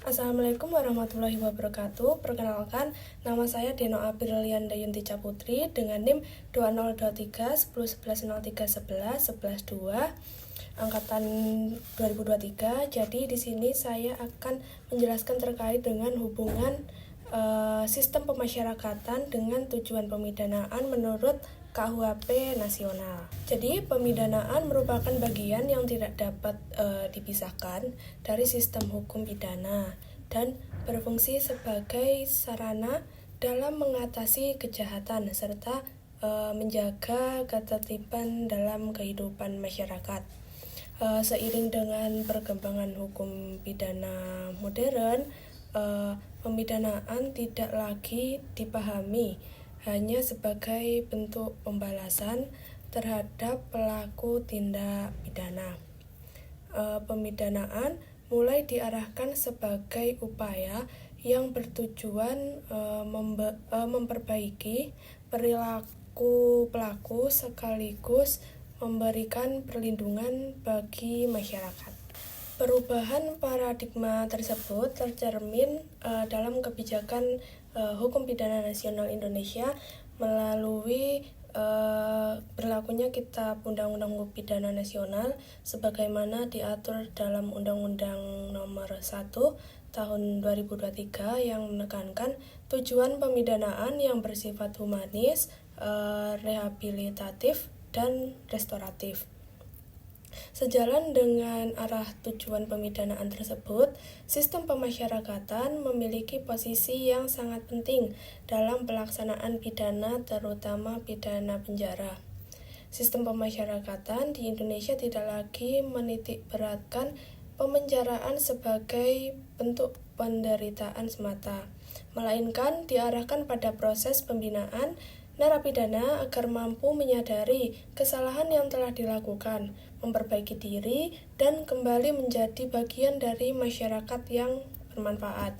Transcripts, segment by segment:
Assalamualaikum warahmatullahi wabarakatuh. Perkenalkan, nama saya Deno Aprilianda Yuntica Putri dengan NIM 2023 101103111112 angkatan 2023. Jadi di sini saya akan menjelaskan terkait dengan hubungan sistem pemasyarakatan dengan tujuan pemidanaan menurut KUHP nasional. Jadi pemidanaan merupakan bagian yang tidak dapat dipisahkan dari sistem hukum pidana dan berfungsi sebagai sarana dalam mengatasi kejahatan serta menjaga ketertiban dalam kehidupan masyarakat. Seiring dengan perkembangan hukum pidana modern, pemidanaan tidak lagi dipahami hanya sebagai bentuk pembalasan terhadap pelaku tindak pidana. Pemidanaan mulai diarahkan sebagai upaya yang bertujuan memperbaiki perilaku pelaku sekaligus memberikan perlindungan bagi masyarakat. Perubahan paradigma tersebut tercermin dalam kebijakan hukum pidana nasional Indonesia melalui berlakunya Kitab Undang-Undang Hukum Pidana Nasional sebagaimana diatur dalam Undang-Undang Nomor 1 Tahun 2023 yang menekankan tujuan pemidanaan yang bersifat humanis, rehabilitatif, dan restoratif. Sejalan dengan arah tujuan pemidanaan tersebut, sistem pemasyarakatan memiliki posisi yang sangat penting dalam pelaksanaan pidana, terutama pidana penjara. Sistem pemasyarakatan di Indonesia tidak lagi menitik beratkan pemenjaraan sebagai bentuk penderitaan semata, melainkan diarahkan pada proses pembinaan narapidana agar mampu menyadari kesalahan yang telah dilakukan, memperbaiki diri, dan kembali menjadi bagian dari masyarakat yang bermanfaat.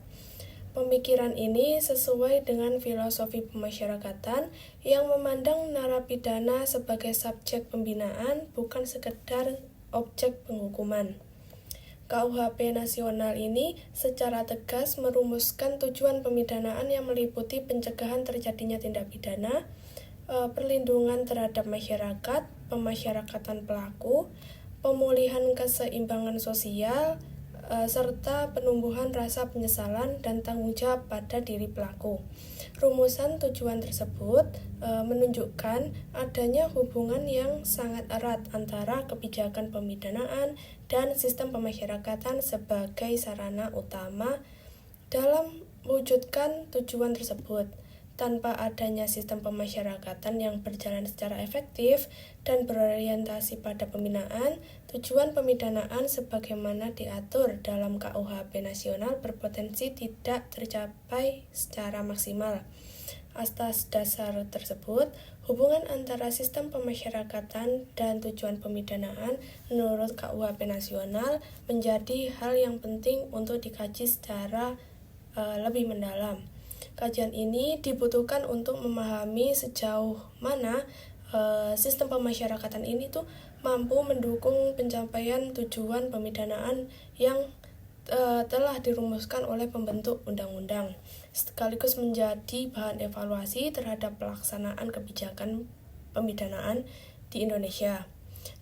Pemikiran ini sesuai dengan filosofi pemasyarakatan yang memandang narapidana sebagai subjek pembinaan, bukan sekedar objek penghukuman. KUHP nasional ini secara tegas merumuskan tujuan pemidanaan yang meliputi pencegahan terjadinya tindak pidana, perlindungan terhadap masyarakat, pemasyarakatan pelaku, pemulihan keseimbangan sosial, serta penumbuhan rasa penyesalan dan tanggung jawab pada diri pelaku. Rumusan tujuan tersebut menunjukkan adanya hubungan yang sangat erat antara kebijakan pemidanaan dan sistem pemasyarakatan sebagai sarana utama dalam mewujudkan tujuan tersebut. Tanpa adanya sistem pemasyarakatan yang berjalan secara efektif dan berorientasi pada pembinaan, tujuan pemidanaan sebagaimana diatur dalam KUHP nasional berpotensi tidak tercapai secara maksimal. Atas dasar tersebut, hubungan antara sistem pemasyarakatan dan tujuan pemidanaan menurut KUHP nasional menjadi hal yang penting untuk dikaji secara lebih mendalam. Kajian ini dibutuhkan untuk memahami sejauh mana sistem pemasyarakatan ini tuh mampu mendukung pencapaian tujuan pemidanaan yang telah dirumuskan oleh pembentuk undang-undang, sekaligus menjadi bahan evaluasi terhadap pelaksanaan kebijakan pemidanaan di Indonesia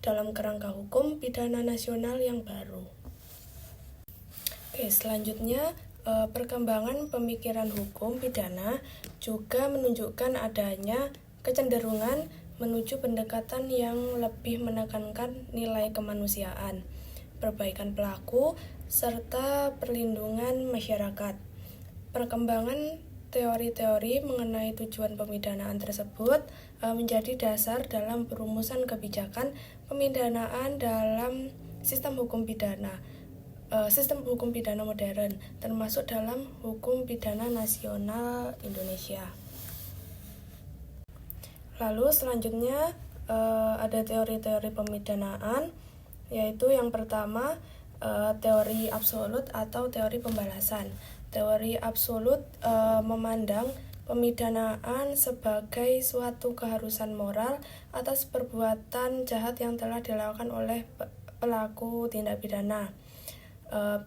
dalam kerangka hukum pidana nasional yang baru. Selanjutnya, perkembangan pemikiran hukum pidana juga menunjukkan adanya kecenderungan menuju pendekatan yang lebih menekankan nilai kemanusiaan, perbaikan pelaku, serta perlindungan masyarakat. Perkembangan teori-teori mengenai tujuan pemidanaan tersebut menjadi dasar dalam perumusan kebijakan pemidanaan dalam sistem hukum pidana modern, termasuk dalam hukum pidana nasional Indonesia. Lalu selanjutnya ada teori-teori pemidanaan, yaitu yang pertama teori absolut atau teori pembalasan. Teori absolut memandang pemidanaan sebagai suatu keharusan moral atas perbuatan jahat yang telah dilakukan oleh pelaku tindak pidana.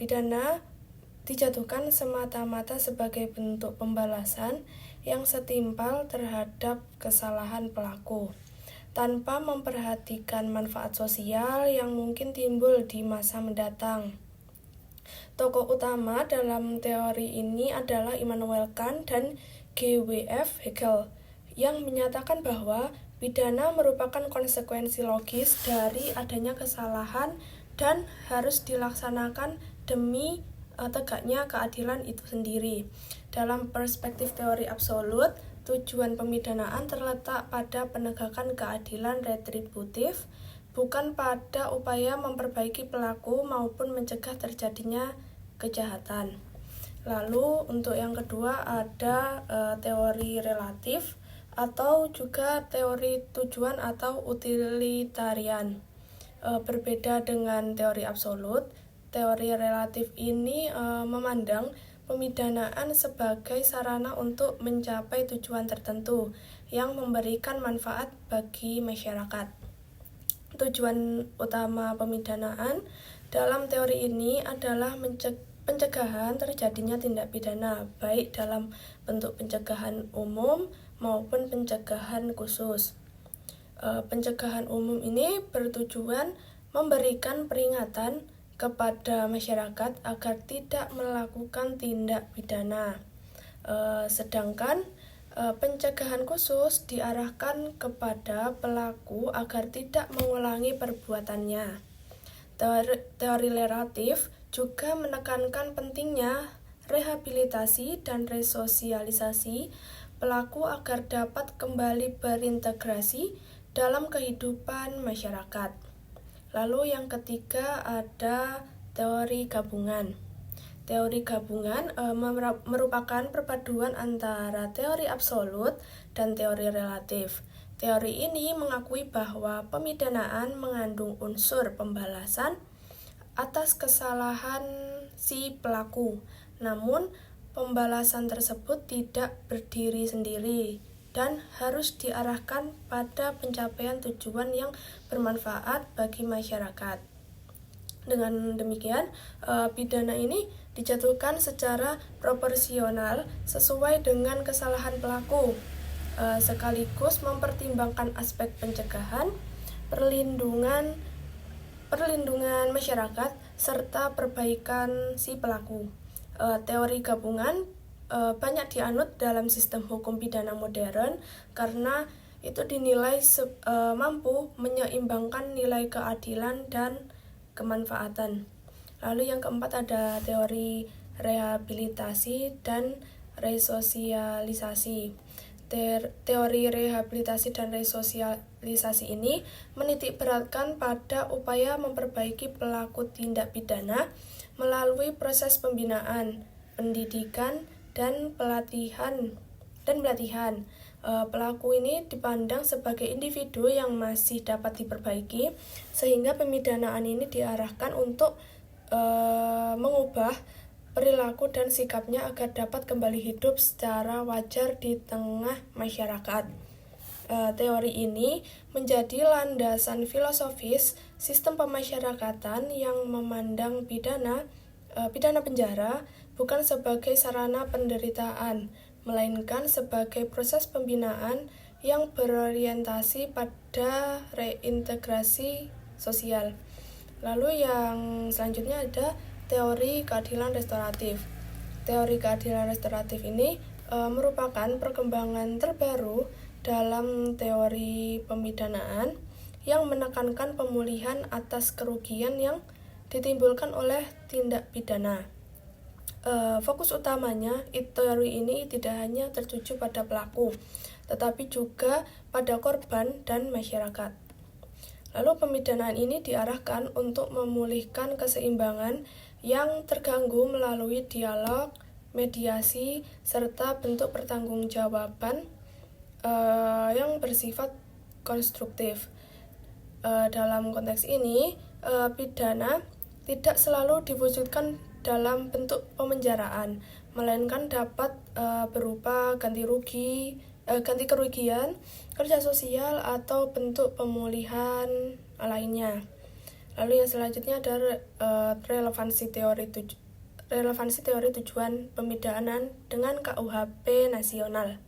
Pidana dijatuhkan semata-mata sebagai bentuk pembalasan yang setimpal terhadap kesalahan pelaku, tanpa memperhatikan manfaat sosial yang mungkin timbul di masa mendatang. Tokoh utama dalam teori ini adalah Immanuel Kant dan G.W.F. Hegel, yang menyatakan bahwa pidana merupakan konsekuensi logis dari adanya kesalahan dan harus dilaksanakan demi tegaknya keadilan itu sendiri. Dalam perspektif teori absolut, tujuan pemidanaan terletak pada penegakan keadilan retributif, bukan pada upaya memperbaiki pelaku maupun mencegah terjadinya kejahatan. Lalu untuk yang kedua ada teori relatif atau juga teori tujuan atau utilitarian. Berbeda dengan teori absolut, teori relatif ini memandang pemidanaan sebagai sarana untuk mencapai tujuan tertentu yang memberikan manfaat bagi masyarakat. Tujuan utama pemidanaan dalam teori ini adalah pencegahan terjadinya tindak pidana, baik dalam bentuk pencegahan umum maupun pencegahan khusus. Pencegahan umum ini bertujuan memberikan peringatan kepada masyarakat agar tidak melakukan tindak pidana. Sedangkan pencegahan khusus diarahkan kepada pelaku agar tidak mengulangi perbuatannya. Teori relatif juga menekankan pentingnya rehabilitasi dan resosialisasi pelaku agar dapat kembali berintegrasi dalam kehidupan masyarakat. Lalu yang ketiga ada teori gabungan. Teori gabungan merupakan perpaduan antara teori absolut dan teori relatif. Teori ini mengakui bahwa pemidanaan mengandung unsur pembalasan atas kesalahan si pelaku. Namun, pembalasan tersebut tidak berdiri sendiri dan harus diarahkan pada pencapaian tujuan yang bermanfaat bagi masyarakat. Dengan demikian, pidana ini dijatuhkan secara proporsional sesuai dengan kesalahan pelaku, sekaligus mempertimbangkan aspek pencegahan, perlindungan masyarakat, serta perbaikan si pelaku. Teori gabungan banyak dianut dalam sistem hukum pidana modern karena itu dinilai mampu menyeimbangkan nilai keadilan dan kemanfaatan. Lalu yang keempat ada teori rehabilitasi dan resosialisasi. Teori rehabilitasi dan resosialisasi ini menitik beratkan pada upaya memperbaiki pelaku tindak pidana melalui proses pembinaan, pendidikan, dan pelatihan. Pelaku ini dipandang sebagai individu yang masih dapat diperbaiki, sehingga pemidanaan ini diarahkan untuk mengubah perilaku dan sikapnya agar dapat kembali hidup secara wajar di tengah masyarakat. Teori ini menjadi landasan filosofis sistem pemasyarakatan yang memandang pidana penjara bukan sebagai sarana penderitaan, melainkan sebagai proses pembinaan yang berorientasi pada reintegrasi sosial. Lalu yang selanjutnya ada teori keadilan restoratif. Teori keadilan restoratif ini merupakan perkembangan terbaru dalam teori pemidanaan yang menekankan pemulihan atas kerugian yang ditimbulkan oleh tindak pidana. Fokus utamanya teori ini tidak hanya tertuju pada pelaku, tetapi juga pada korban dan masyarakat. Lalu pemidanaan ini diarahkan untuk memulihkan keseimbangan yang terganggu melalui dialog, mediasi, serta bentuk pertanggungjawaban yang bersifat konstruktif. Dalam konteks ini, pidana tidak selalu diwujudkan dalam bentuk pemenjaraan, melainkan dapat berupa ganti kerugian, kerja sosial, atau bentuk pemulihan lainnya. Lalu yang selanjutnya ada relevansi relevansi teori tujuan pemidanaan dengan KUHP nasional.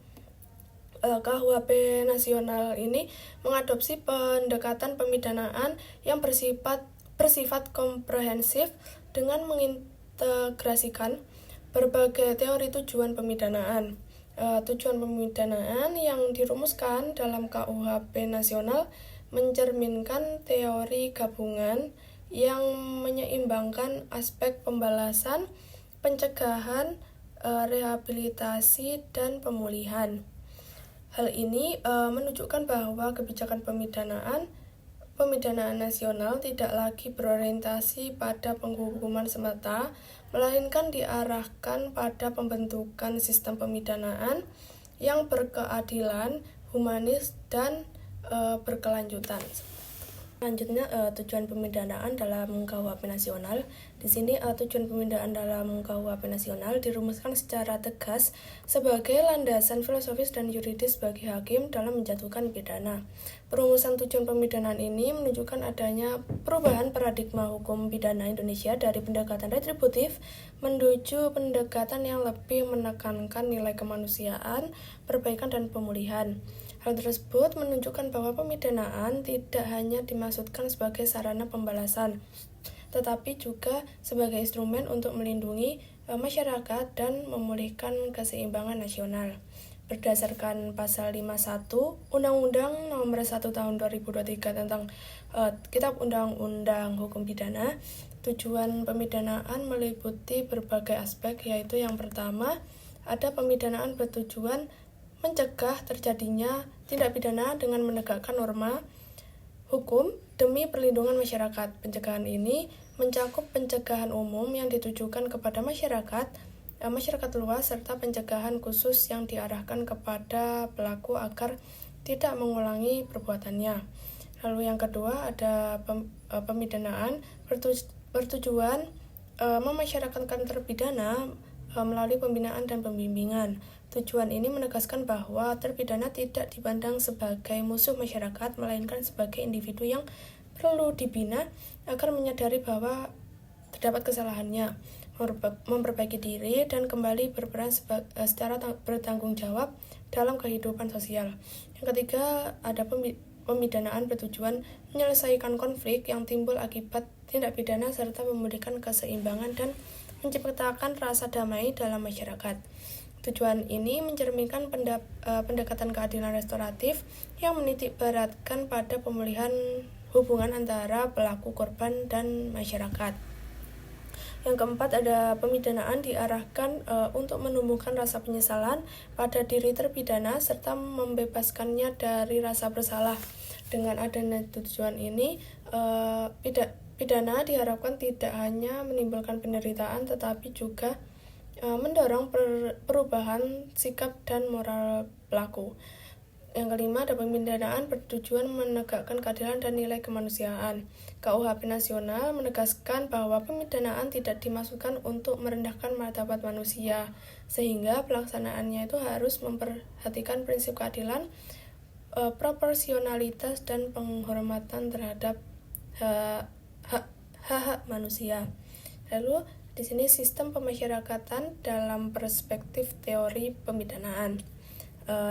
KUHP nasional ini mengadopsi pendekatan pemidanaan yang bersifat komprehensif dengan mengintegrasikan berbagai teori tujuan pemidanaan. Tujuan pemidanaan yang dirumuskan dalam KUHP nasional mencerminkan teori gabungan yang menyeimbangkan aspek pembalasan, pencegahan, rehabilitasi, dan pemulihan. Hal ini menunjukkan bahwa kebijakan pemidanaan nasional tidak lagi berorientasi pada penghukuman semata, melainkan diarahkan pada pembentukan sistem pemidanaan yang berkeadilan, humanis, dan berkelanjutan. Selanjutnya, tujuan pemidanaan dalam KUHP nasional. Di sini tujuan pemidanaan dalam KUHP nasional dirumuskan secara tegas sebagai landasan filosofis dan yuridis bagi hakim dalam menjatuhkan pidana. Perumusan tujuan pemidanaan ini menunjukkan adanya perubahan paradigma hukum pidana Indonesia dari pendekatan retributif menuju pendekatan yang lebih menekankan nilai kemanusiaan, perbaikan, dan pemulihan. Hal tersebut menunjukkan bahwa pemidanaan tidak hanya dimaksudkan sebagai sarana pembalasan, tetapi juga sebagai instrumen untuk melindungi masyarakat dan memulihkan keseimbangan nasional. Berdasarkan pasal 51 Undang-Undang Nomor 1 Tahun 2023 tentang Kitab Undang-Undang Hukum Pidana, tujuan pemidanaan meliputi berbagai aspek, yaitu yang pertama, ada pemidanaan bertujuan mencegah terjadinya tindak pidana dengan menegakkan norma hukum demi perlindungan masyarakat. Pencegahan ini mencakup pencegahan umum yang ditujukan kepada masyarakat luas, serta pencegahan khusus yang diarahkan kepada pelaku agar tidak mengulangi perbuatannya. Lalu yang kedua, ada pemidanaan bertujuan memasyarakatkan terpidana melalui pembinaan dan pembimbingan. Tujuan ini menegaskan bahwa terpidana tidak dipandang sebagai musuh masyarakat, melainkan sebagai individu yang perlu dibina agar menyadari bahwa terdapat kesalahannya, memperbaiki diri, dan kembali berperan secara bertanggung jawab dalam kehidupan sosial. Yang ketiga, ada pemidanaan bertujuan menyelesaikan konflik yang timbul akibat tindak pidana serta memulihkan keseimbangan dan menciptakan rasa damai dalam masyarakat. Tujuan ini mencerminkan pendekatan keadilan restoratif yang menitik beratkan pada pemulihan hubungan antara pelaku, korban, dan masyarakat. Yang keempat, ada pemidanaan diarahkan untuk menumbuhkan rasa penyesalan pada diri terpidana serta membebaskannya dari rasa bersalah. Dengan adanya tujuan ini, pidana diharapkan tidak hanya menimbulkan penderitaan tetapi juga mendorong perubahan sikap dan moral pelaku. Yang kelima, ada pemidanaan bertujuan menegakkan keadilan dan nilai kemanusiaan. KUHP nasional menegaskan bahwa pemidanaan tidak dimaksudkan untuk merendahkan martabat manusia, sehingga pelaksanaannya itu harus memperhatikan prinsip keadilan, proporsionalitas, dan penghormatan terhadap hak manusia. Lalu di sini sistem pemasyarakatan dalam perspektif teori pemidanaan.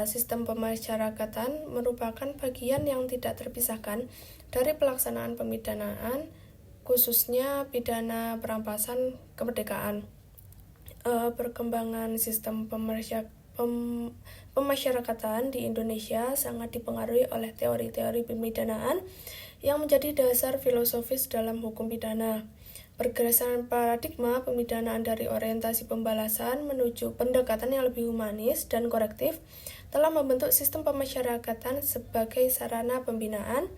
Sistem pemasyarakatan merupakan bagian yang tidak terpisahkan dari pelaksanaan pemidanaan, khususnya pidana perampasan kemerdekaan. Perkembangan sistem pemasyarakatan di Indonesia sangat dipengaruhi oleh teori-teori pemidanaan yang menjadi dasar filosofis dalam hukum pidana. Pergerakan paradigma pemidanaan dari orientasi pembalasan menuju pendekatan yang lebih humanis dan korektif telah membentuk sistem pemasyarakatan sebagai sarana pembinaan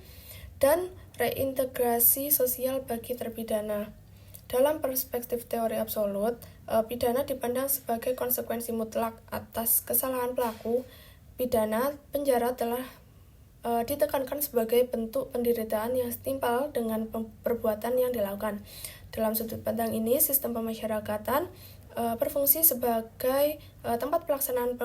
dan reintegrasi sosial bagi terpidana. Dalam perspektif teori absolut, pidana dipandang sebagai konsekuensi mutlak atas kesalahan pelaku. Pidana penjara telah ditekankan sebagai bentuk penderitaan yang setimpal dengan perbuatan yang dilakukan. Dalam sudut pandang ini, sistem pemasyarakatan berfungsi sebagai tempat pelaksanaan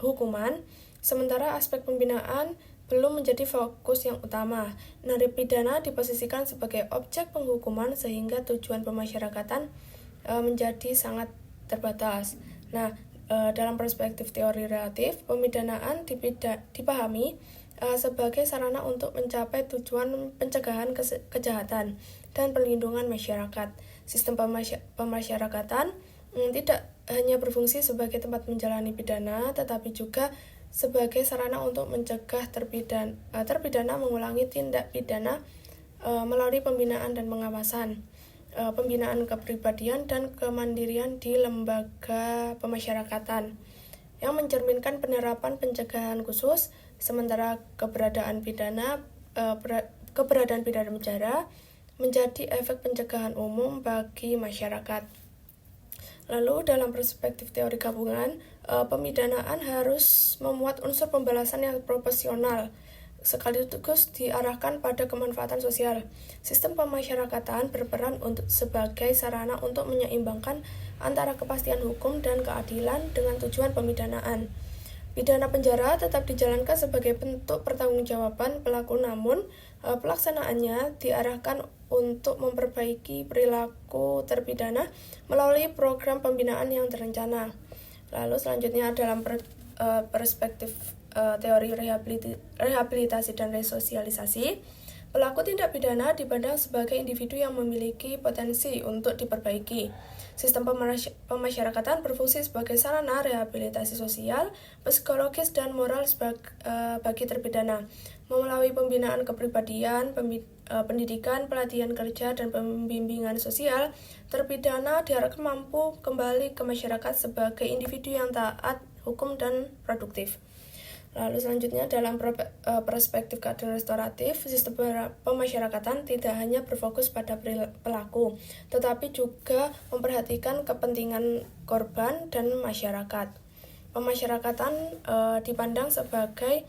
hukuman, sementara aspek pembinaan belum menjadi fokus yang utama. Narapidana diposisikan sebagai objek penghukuman sehingga tujuan pemasyarakatan menjadi sangat terbatas. Nah, dalam perspektif teori relatif, pemidanaan dipahami sebagai sarana untuk mencapai tujuan pencegahan kejahatan dan perlindungan masyarakat. Sistem pemasyarakatan tidak hanya berfungsi sebagai tempat menjalani pidana, tetapi juga sebagai sarana untuk mencegah terpidana mengulangi tindak pidana melalui pembinaan dan pengawasan, pembinaan kepribadian dan kemandirian di lembaga pemasyarakatan yang mencerminkan penerapan pencegahan khusus, sementara keberadaan pidana penjara menjadi efek pencegahan umum bagi masyarakat. Lalu dalam perspektif teori gabungan, pemidanaan harus memuat unsur pembalasan yang proporsional, sekaligus diarahkan pada kemanfaatan sosial. Sistem pemasyarakatan berperan sebagai sarana untuk menyeimbangkan antara kepastian hukum dan keadilan dengan tujuan pemidanaan. Pidana penjara tetap dijalankan sebagai bentuk pertanggungjawaban pelaku, namun pelaksanaannya diarahkan untuk memperbaiki perilaku terpidana melalui program pembinaan yang terencana. Lalu selanjutnya dalam perspektif teori rehabilitasi dan resosialisasi, pelaku tindak pidana dipandang sebagai individu yang memiliki potensi untuk diperbaiki. Sistem pemasyarakatan berfungsi sebagai sarana rehabilitasi sosial, psikologis, dan moral bagi terpidana. Melalui pembinaan kepribadian, pendidikan, pelatihan kerja, dan pembimbingan sosial, terpidana diharapkan mampu kembali ke masyarakat sebagai individu yang taat hukum dan produktif. Lalu selanjutnya dalam perspektif keadilan restoratif, sistem pemasyarakatan tidak hanya berfokus pada pelaku, tetapi juga memperhatikan kepentingan korban dan masyarakat. Pemasyarakatan dipandang sebagai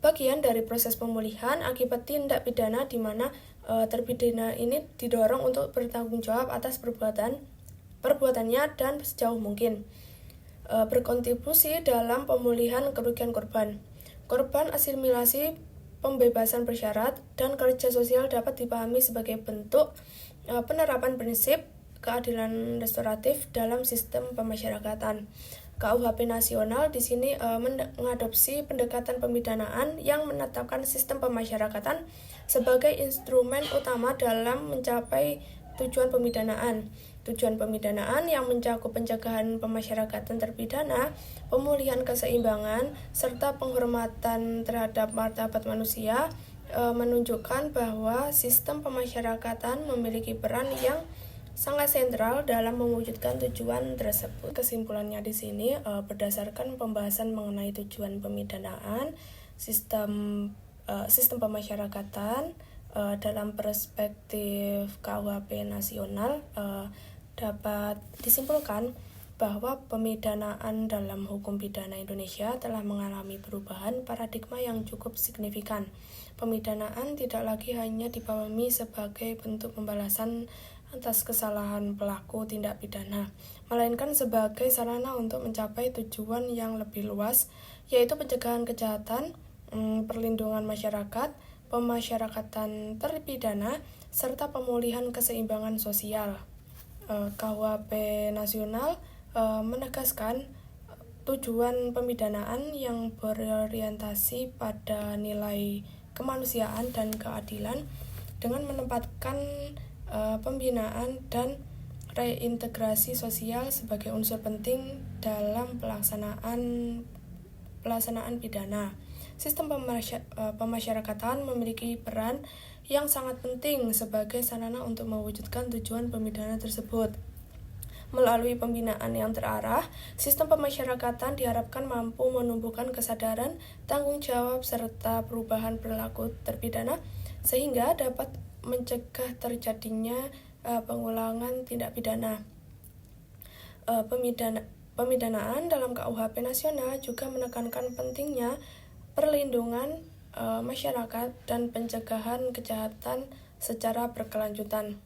bagian dari proses pemulihan akibat tindak pidana, di mana terpidana ini didorong untuk bertanggung jawab atas perbuatannya dan sejauh mungkin berkontribusi dalam pemulihan kerugian korban. Korban asimilasi, pembebasan bersyarat, dan kerja sosial dapat dipahami sebagai bentuk penerapan prinsip keadilan restoratif dalam sistem pemasyarakatan. KUHP nasional di sini mengadopsi pendekatan pemidanaan yang menetapkan sistem pemasyarakatan sebagai instrumen utama dalam mencapai tujuan pemidanaan. Tujuan pemidanaan yang mencakup pencegahan pemasyarakatan terpidana, pemulihan keseimbangan, serta penghormatan terhadap martabat manusia, menunjukkan bahwa sistem pemasyarakatan memiliki peran yang sangat sentral dalam mewujudkan tujuan tersebut. Kesimpulannya di sini berdasarkan pembahasan mengenai tujuan pemidanaan, sistem pemasyarakatan dalam perspektif KUHP nasional dapat disimpulkan bahwa pemidanaan dalam hukum pidana Indonesia telah mengalami perubahan paradigma yang cukup signifikan. Pemidanaan tidak lagi hanya dipahami sebagai bentuk pembalasan atas kesalahan pelaku tindak pidana, melainkan sebagai sarana untuk mencapai tujuan yang lebih luas, yaitu pencegahan kejahatan, perlindungan masyarakat, pemasyarakatan terpidana, serta pemulihan keseimbangan sosial. KUHP nasional menegaskan tujuan pemidanaan yang berorientasi pada nilai kemanusiaan dan keadilan dengan menempatkan pembinaan dan reintegrasi sosial sebagai unsur penting dalam pelaksanaan pidana. Sistem pemasyarakatan memiliki peran yang sangat penting sebagai sarana untuk mewujudkan tujuan pemidanaan tersebut. Melalui pembinaan yang terarah, sistem pemasyarakatan diharapkan mampu menumbuhkan kesadaran, tanggung jawab, serta perubahan perilaku terpidana, sehingga dapat mencegah terjadinya pengulangan tindak pidana. Pemidanaan dalam KUHP nasional juga menekankan pentingnya perlindungan masyarakat dan pencegahan kejahatan secara berkelanjutan.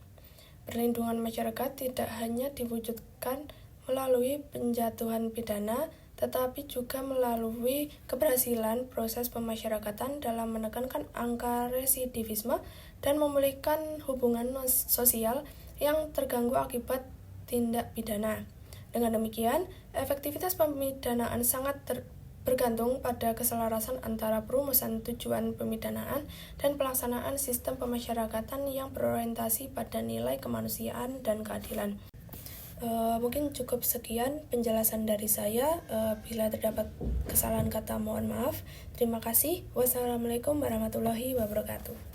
Perlindungan masyarakat tidak hanya diwujudkan melalui penjatuhan pidana, tetapi juga melalui keberhasilan proses pemasyarakatan dalam menekankan angka residivisme dan memulihkan hubungan sosial yang terganggu akibat tindak pidana. Dengan demikian, efektivitas pemidanaan sangat bergantung pada keselarasan antara perumusan tujuan pemidanaan dan pelaksanaan sistem pemasyarakatan yang berorientasi pada nilai kemanusiaan dan keadilan. Mungkin cukup sekian penjelasan dari saya. Bila terdapat kesalahan kata, mohon maaf. Terima kasih. Wassalamualaikum warahmatullahi wabarakatuh.